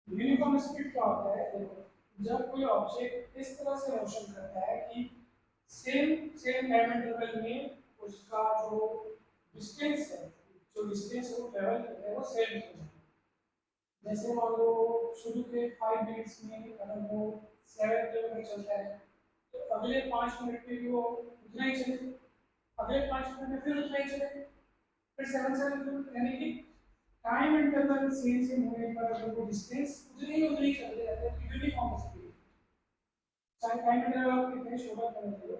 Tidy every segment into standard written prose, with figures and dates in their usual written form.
Uniform speed क्या होता है, देखो जब कोई ऑब्जेक्ट इस तरह से मोशन करता है कि सेम सेम टाइम इंटरवल में उसका जो डिस्टेंस है, जो डिस्टेंस वो ट्रेवल करता है वो सेम हो जाए। जैसे मान लो शुरू के 5 मिनट्स में अगर वो 7 किलोमीटर चलता है, तो अगले 5 मिनट में भी वो उतना ही चले, अगले 5 मिनट में फिर उतना ही चले, फिर 7 7 किलोमीटर, यानी कि टाइम इंटरवल सेम सेम होने पर अगर वो डिस्टेंस उतनी ही चलते रहते हैं, यूनिफॉर्म स्पीड। चाहे टाइम इंटरवल आप कितने छोटा कर लो,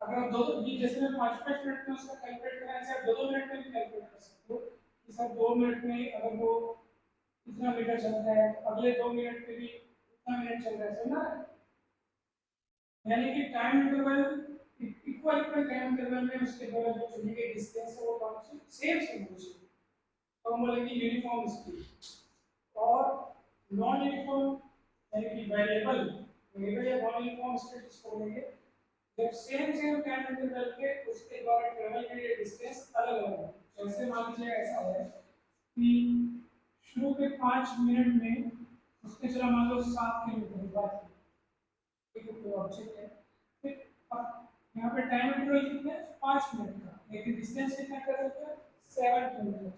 अगर आप दो ये जैसे मैं 5 5 मिनट में उसका कैलकुलेट करा, ऐसे आप 2 2 मिनट में भी कैलकुलेट कर सकते हो कि सर 2 मिनट में अगर वो इतना मीटर चलता है, तो अगले 2 मिनट में भी उतना मिनट चल रहा है, समझना है? यानी कि time interval equal equal time interval में उसके द्वारा जो चुनी गई डिस्टेंस है वो कौन सी सेम सेम होनी चाहिए, तो हम बोलेंगे यूनिफॉर्म स्पीड। और नॉन यूनिफॉर्म यानी कि वेरिएबल वेरिएबल या नॉन यूनिफॉर्म स्पीड इसको बोलेंगे जब सेम सेम टाइम इंटरवल पे उसके द्वारा ट्रेवल के डिस्टेंस अलग अलग है। जैसे मान लीजिए ऐसा है कि शुरू के 5 मिनट में उसने चला मान लो 7 किलोमीटर की बात की, ठीक है, कोई ऑब्जेक्ट है, फिर यहाँ पे टाइम इंटरवल कितना है 5 मिनट का, लेकिन डिस्टेंस कितना कर सकते हैं 7 किलोमीटर।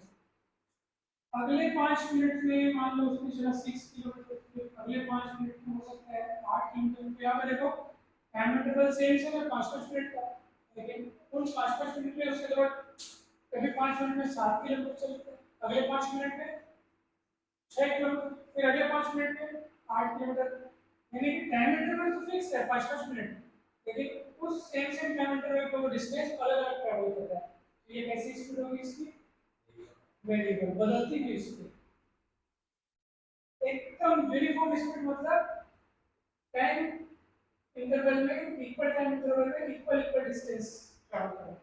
अगले 5 मिनट में मान लो उसने चला 6 किलोमीटर, फिर अगले 5 मिनट में हो सकता है 8 किलोमीटर। तो यहाँ पे देखो टाइम इंटरवल सेम से है 5 5 मिनट का, लेकिन उन 5 5 मिनट में उसके बाद कभी 5 मिनट में 7 किलोमीटर चलते हैं, अगले 5 मिनट में 6 किलोमीटर, फिर अगले 5 मिनट में 8 किलोमीटर। यानी कि टाइम इंटरवल तो फिक्स है 5 5 मिनट, लेकिन उस सेम सेम टाइम इंटरवल पे वो डिस्टेंस अलग अलग ट्रेवल करता है। तो ये कैसी स्पीड होगी इसकी, वेरिएबल बदलती हुई स्पीड। एकदम यूनिफॉर्म स्पीड मतलब टाइम इंटरवल में इक्वल टाइम इंटरवल में इक्वल इक्वल डिस्टेंस ट्रैवल करें,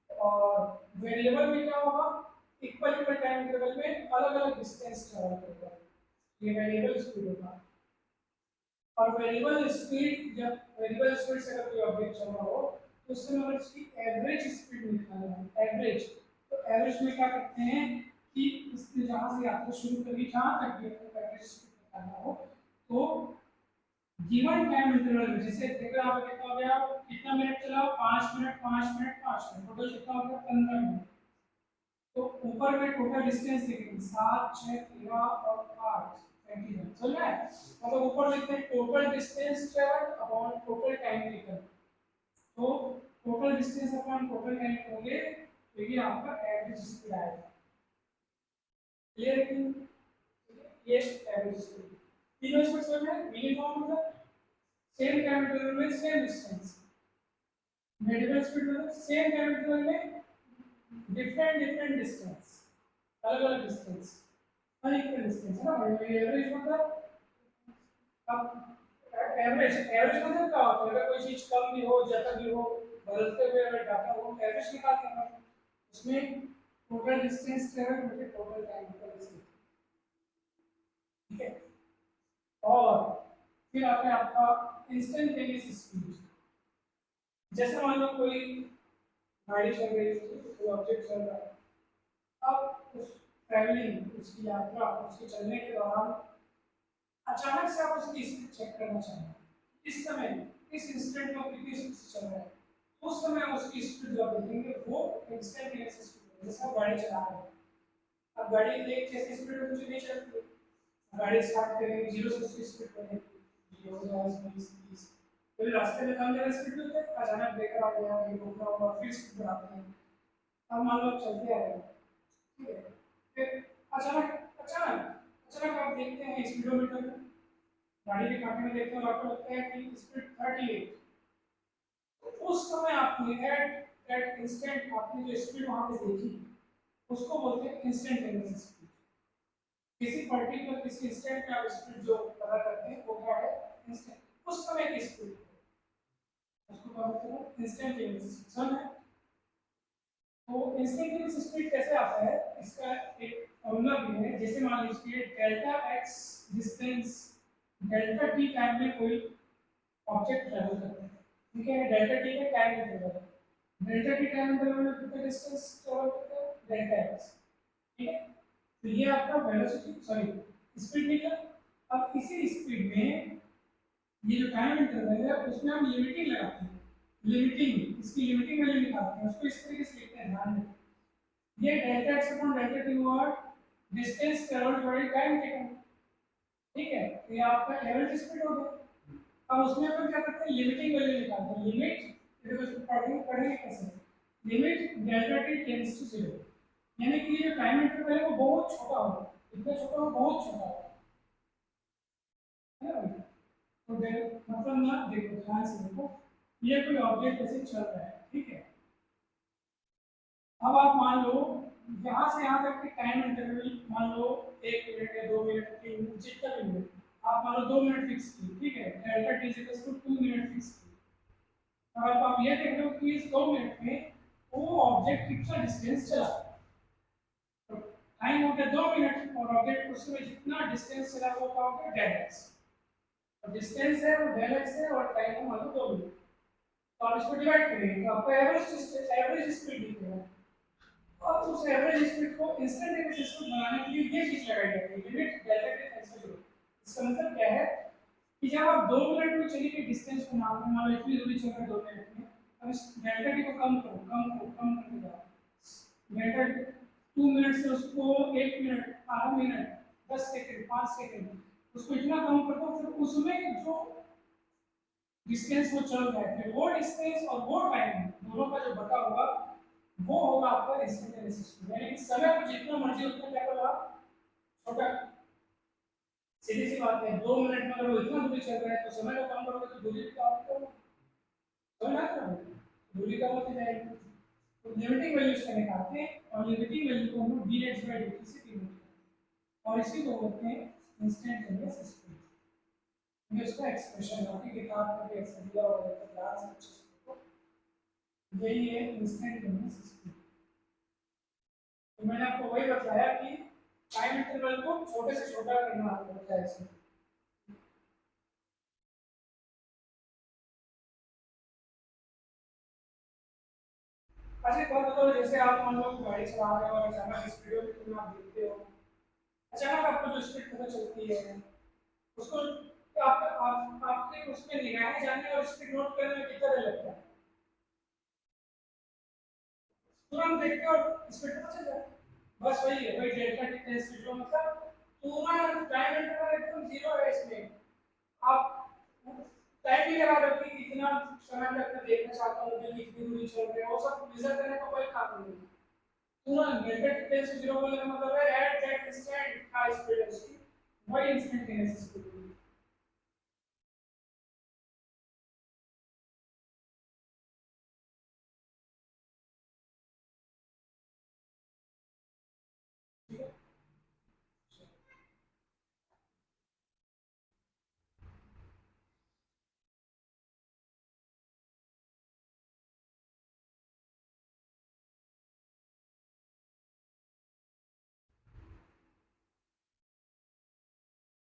और वेरिएबल में क्या होगा, इक्वल इक्वल टाइम इंटरवल में अलग अलग डिस्टेंस ट्रैवल करेगा, ये वेरिएबल स्पीड होगा। और वेरिएबल स्पीड, जब वेरिएबल स्पीड से अगर कोई ऑब्जेक्ट चल रहा हो तो उसमें अगर उसकी एवरेज स्पीड निकालना है, एवरेज, तो एवरेज में क्या करते हैं कि इसने जहाँ से यात्रा शुरू करी जहाँ तक भी अपने एवरेज स्पीड निकालना हो, तो गिवन टाइम इंटरवल में, जैसे देखो यहाँ पे कितना हो गया, कितना मिनट चला, 5 मिनट 5 मिनट 5 मिनट, टोटल कितना हो गया 15 मिनट। तो ऊपर में टोटल डिस्टेंस लिखेंगे 7 6 13 और 8 21, समझ रहे हैं? मतलब ऊपर लिखते हैं total distance travel upon total time taken, तो total distance upon total time करोगे तो ये आपका एवरेज स्पीड आएगा। क्लियर है? ये एवरेज स्पीड, तीनों स्पीड समझ में, यूनिफॉर्म मतलब सेम टाइम इंटरवल में सेम डिस्टेंस, वेरिएबल स्पीड मतलब सेम टाइम इंटरवल में डिफरेंट डिफरेंट डिस्टेंस, अलग अलग डिस्टेंस, अनइक्वल डिस्टेंस है ना। एवरेज मतलब, अब एवरेज एवरेज मतलब क्या होता है, अगर कोई चीज कम भी हो ज्यादा भी हो, बदलते हुए अगर डाटा हो, एवरेज निकालते हैं हम। उसमें टोटल डिस्टेंस ट्रेवल मतलब टोटल टाइम का डिस्टेंस, ठीक है। और फिर आता है आपका इंस्टेंटेनियस स्पीड। जैसे मान लो कोई गाड़ी चल रही है, कोई ऑब्जेक्ट चल रहा है, अब उस ट्रैवलिंग, उसकी यात्रा, उसके चलने के दौरान अचानक से आप उसकी स्पीड चेक करना चाहें, इस समय इस इंस्टेंट में कितनी स्पीड से चल रहा है, उस समय उसकी स्पीड जब देखेंगे वो इंस्टेंटेनियस स्पीड है। जैसे आप गाड़ी चला रहे हैं, अब गाड़ी एक जैसी स्पीड में कुछ नहीं चलती, गाड़ी स्टार्ट करेंगे 0 से उसकी स्पीड बढ़ेगी, 0 10 20 30, फिर रास्ते में कम जगह स्पीड होती है, अचानक ब्रेकर आ गया, कहीं रोकना होगा, फिर स्पीड बढ़ाते हैं। अब मान लो आप चलते आ रहे हैं, ठीक है, फिर अचानक अचानक अचानक आप देखते हैं स्पीडोमीटर में, गाड़ी के कांटे में देखते हैं और आपको लगता है कि स्पीड 38, तो उस समय आपने एट दैट इंस्टेंट आपने जो स्पीड वहां पे देखी उसको बोलते हैं इंस्टेंटेनियस स्पीड। किसी पर्टिकुलर किसी इंस्टेंट में आप स्पीड जो पता करते हैं वो क्या है, इंस्टेंट, उस समय की स्पीड, उसको क्या बोलते हैं इंस्टेंटेनियस स्पीड, समझ है? तो इंस्टेंटेनियस स्पीड कैसे आता है, इसका एक फॉर्मूला भी है। जैसे मान लीजिए delta x distance, delta T time में कोई ऑब्जेक्ट ट्रेवल करता है, ठीक है, डेल्टा टी का time interval, delta T time interval में कितना डिस्टेंस ट्रेवल करता है डेल्टा एक्स, ठीक है। तो ये आपका वेलोसिटी सॉरी स्पीड निकला। अब इसी स्पीड में ये जो टाइम इंटरवल है उसमें हम लिमिटिंग लगाते हैं, लिमिटिंग, इसकी लिमिटिंग वैल्यू निकालते हैं, उसको इस तरीके से लिखते हैं, ध्यान दें। ये delta x upon delta t हुआ distance travelled by time taken, ठीक है, तो ये आपका एवरेज स्पीड हो गया। अब उसमें अपन क्या करते हैं, लिमिटिंग वैल्यू निकालते हैं, लिमिट, देखो इसको पढ़ेंगे पढ़ेंगे कैसे, limit delta T tends to 0, यानी कि ये जो टाइम इंटरवल है वो बहुत छोटा होगा, इतना छोटा हो, बहुत छोटा होगा, है ना भाई। तो मतलब ना, देखो ध्यान से देखो, ये कोई ऑब्जेक्ट ऐसे चल रहा है, ठीक है। अब आप मान लो यहाँ से यहाँ तक की टाइम इंटरवल मान लो 1 मिनट या 2 मिनट 3 मिनट जितना भी मिनट, आप मान लो 2 मिनट फिक्स की, ठीक है, delta T equals to 2 minute fix की। और अब आप ये देख रहे हो कि इस 2 मिनट में वो ऑब्जेक्ट कितना डिस्टेंस चला, तो टाइम हो गया 2 मिनट और ऑब्जेक्ट उसमें जितना डिस्टेंस चला वो क्या हो गया, डेल एक्स। तो डिस्टेंस है वो डेल एक्स है और टाइम है मान लो 2 मिनट। तो आप इसको डिवाइड करेंगे तो आपको एवरेज स्पीड दिखेगा। और उस एवरेज स्पीड को इंस्टेंटेनियस स्पीड बनाने के लिए ये चीज लगाई जाती है, limit delta T tends to 0। इसका मतलब क्या है कि जब आप 2 मिनट में चली गई डिस्टेंस को नाप में, मान लो इतनी दूरी चल रहा है 2 मिनट में, अब इस डेल्टा टी को कम करो, कम करो, कम करके जाओ, डेल्टा 2 मिनट से उसको 1 मिनट, आधा मिनट, 10 सेकंड, 5 सेकंड, उसको इतना कम कर दो, फिर उसमें जो डिस्टेंस वो चल रहा है, फिर वो डिस्टेंस और वो टाइम दोनों का जो बटा होगा वो होगा आपका इंस्टेंटेनियस स्पीड, यानी कि समय को जितना मर्जी उतना क्या करो आप, छोटा। सीधी सी बात है, 2 मिनट में अगर वो इतना दूरी चल रहा है तो समय को कम करोगे तो दूरी भी कम करोगे, समझ में आता है, दूरी कम होती जाएगी। तो लिमिटिंग वैल्यूज का निकालते हैं और लिमिटिंग वैल्यू को हम लोग dx/dt से डिनोट करते हैं और इसी को बोलते हैं इंस्टेंटेनियस स्पीड। ये उसका एक्सप्रेशन है, आपकी किताब में भी ऐसा दिया हुआ है, तो ध्यान से अच्छे से देखो, यही है इंस्टेंटेनियस स्पीड। तो मैंने आपको वही बताया कि टाइम इंटरवल को छोटे से छोटा करना होता है इसमें। अच्छा एक बात बताओ, जैसे आप मान लो गाड़ी चला रहे हो और अचानक स्पीडो मीटर में आप देखते हो, अचानक आपको जो स्पीड पता चलती है उसको, तो आपके उसमें निगाहें जाने और स्पीड नोट करने में कितना देर लगता है, तुरंत देखते हो और स्पीड पता चल जाता है। बस वही है, वही डेल्टा टी टेंड्स टू 0, मतलब तुरंत टाइम इंटरवल एकदम जीरो है इसमें। आप टाइम भी लगा रहे हो कि इतना समय तक मैं देखना चाहता हूँ कि कितनी दूरी चल रही है, वो सब मेजर करने का कोई काम नहीं है। तुरंत डेल्टा टी टेंड्स टू 0 बोलने का मतलब है एट दैट इंस्टेंट का स्पीड है उसकी, वही इंस्टेंटेनियस स्पीड है। ठीक है।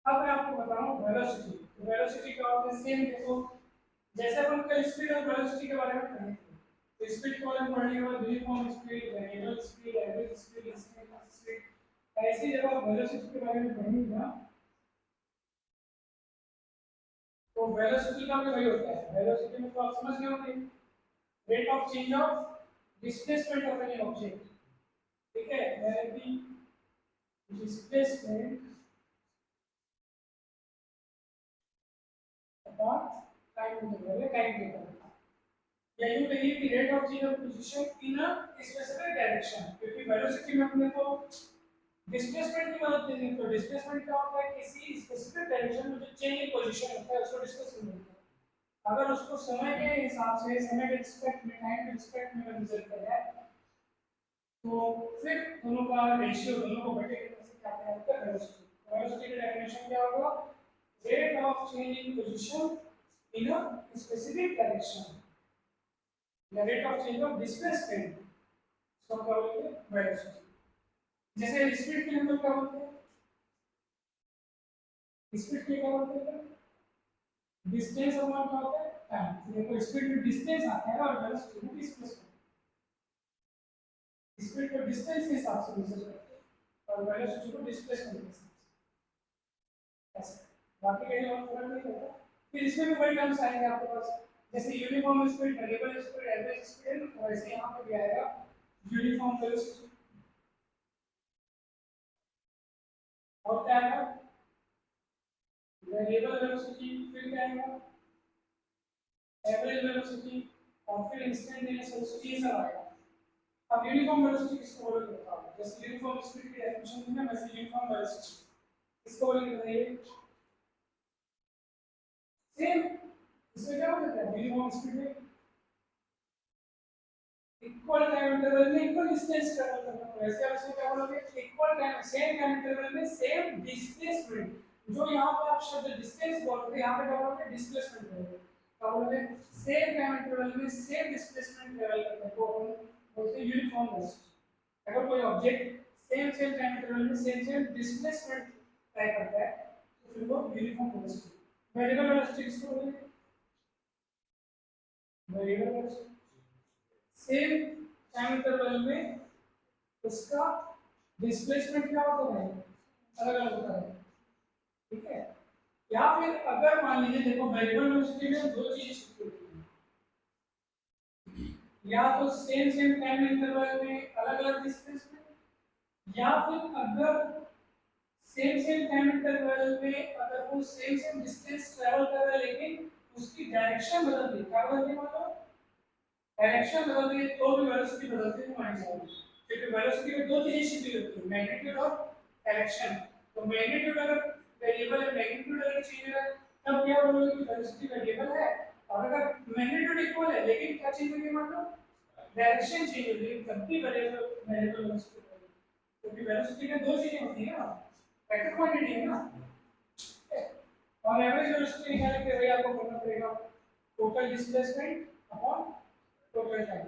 अब मैं आपको बताऊं वेलोसिटी, तो वेलोसिटी का होता है सेम, देखो जैसे अपन कल स्पीड और वेलोसिटी के बारे में पढ़े थे, तो स्पीड को हम पढ़ने के बाद uniform speed, variable speed, average speed, instantaneous speed, ऐसे जब आप वेलोसिटी के बारे में पढ़ेंगे ना, तो वेलोसिटी का भी वही होता है, वेलोसिटी में तो आप समझ गए होंगे, rate of change of displacement of any object, ठीक है, यानी कि डिस्प्लेसमेंट अपॉन टाइम इंटरवल है, टाइम टेकन, या यूं कहिए कि rate of change of position in a specific direction, क्योंकि वेलोसिटी में अपने को डिस्प्लेसमेंट की मदद लेनी है, तो डिस्प्लेसमेंट क्या होता है, किसी स्पेसिफिक डायरेक्शन में जो चेंज इन पोजीशन होता है उसको डिस्प्लेसमेंट बोलते हैं। अगर उसको समय के हिसाब से, समय के रिस्पेक्ट में, टाइम के रिस्पेक्ट में मेजर किया जाए तो फिर दोनों का रेशियो, दोनों को बटे करने से क्या कहते हैं, वेलोसिटी। वेलोसिटी का डेफिनेशन क्या होगा, rate of change in position in a specific direction, या rate of change of displacement, इसको क्या बोलेंगे, वेलोसिटी। जैसे स्पीड के लिए हम लोग क्या बोलते हैं, स्पीड के लिए क्या बोलते हैं, डिस्टेंस अपॉन क्या होता है, टाइम। देखो स्पीड में डिस्टेंस आता है और वेलोसिटी में डिस्प्लेसमेंट, स्पीड को डिस्टेंस के हिसाब से मेजर करते हैं और वेलोसिटी को डिस्प्लेसमेंट के हिसाब से, ऐसे। बाकी कहीं और फर्क नहीं पड़ता। फिर इसमें भी वही टर्म्स आएंगे आपके पास, जैसे uniform speed, variable speed, average speed, वैसे यहाँ पे भी आएगा यूनिफॉर्म वेलोसिटी। और क्या आएगा? वेरिएबल वेलोसिटी, फिर क्या आएगा? एवरेज वेलोसिटी, और फिर इंस्टेंटेनियस वेलोसिटी, ये सब आएगा। अब यूनिफॉर्म वेलोसिटी किसको बोलोगे बताओ? जैसे यूनिफॉर्म स्पीड की डेफिनेशन थी ना, वैसे यूनिफॉर्म वेलोसिटी किसको बोलोगे बताइए? सेम, इसमें क्या होता है यूनिफॉर्म स्पीड में इक्वल टाइम इंटरवल में इक्वल डिस्टेंस ट्रैवल करना है। वैसे आप इसमें क्या बोलोगे? Equal time, same time interval में सेम डिस्प्लेसमेंट। जो यहाँ पे आप शब्द डिस्टेंस बोलते हैं, यहाँ पे क्या बोलोगे? डिस्प्लेसमेंट बोलोगे। क्या बोलोगे? सेम टाइम इंटरवल में सेम डिस्प्लेसमेंट ट्रैवल करने को हम बोलते हैं यूनिफॉर्म वेलोसिटी। अगर कोई object same same time interval में सेम सेम डिस्प्लेसमेंट तय करता है तो फिर वो यूनिफॉर्म वेलोसिटी। वेरिएबल वेलोसिटी किसको बोलोगे? Variable velocity same time interval में उसका डिस्प्लेसमेंट क्या होता है? अलग अलग होता है। ठीक है? या फिर अगर मान लीजिए देखो वेरिएबल वेलोसिटी में दो चीजें शिफ्ट होती हैं, या तो सेम सेम टाइम इंटरवल में अलग अलग डिस्प्लेसमेंट, या फिर अगर सेम सेम टाइम इंटरवल में अगर वो सेम सेम डिस्टेंस ट्रैवल कर रहा है लेकिन उसकी डायरेक्शन बदल गई। क्या बदल गई? मतलब डायरेक्शन बदल गई तो भी वेलोसिटी बदलती हुई मानी जाएगी, क्योंकि वेलोसिटी में दो चीजें शिफ्ट होती है, मैग्नीट्यूड और डायरेक्शन। तो मैग्नीट्यूड अगर वेरिएबल है, मैग्नीट्यूड अगर चेंज हो रहा है, तब क्या बोलोगे कि वेलोसिटी वेरिएबल है। और अगर मैग्नीट्यूड इक्वल है लेकिन क्या चेंज हो गई, मतलब डायरेक्शन चेंज हो गई, तब भी वेरिएबल वेरिएबल वेलोसिटी बदलेगी। क्योंकि वेलोसिटी में दो चीजें होती है ना, वेक्टर क्वांटिटी है ना। और एवरेज वेलोसिटी निकालने के लिए आपको करना पड़ेगा total displacement upon total time.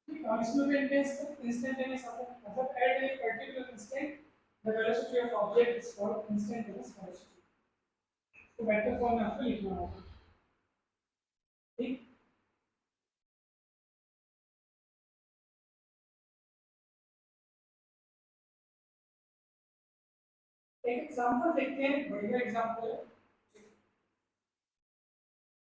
ठीक है? और इसमें भी इंस्टेंटेनियस आता है, मतलब at a particular instant the velocity of object is called instantaneous velocity. तो वेक्टर फॉर्म में आपको लिखना होगा। ठीक। एक एग्जांपल देखते हैं, बढ़िया एग्जांपल है।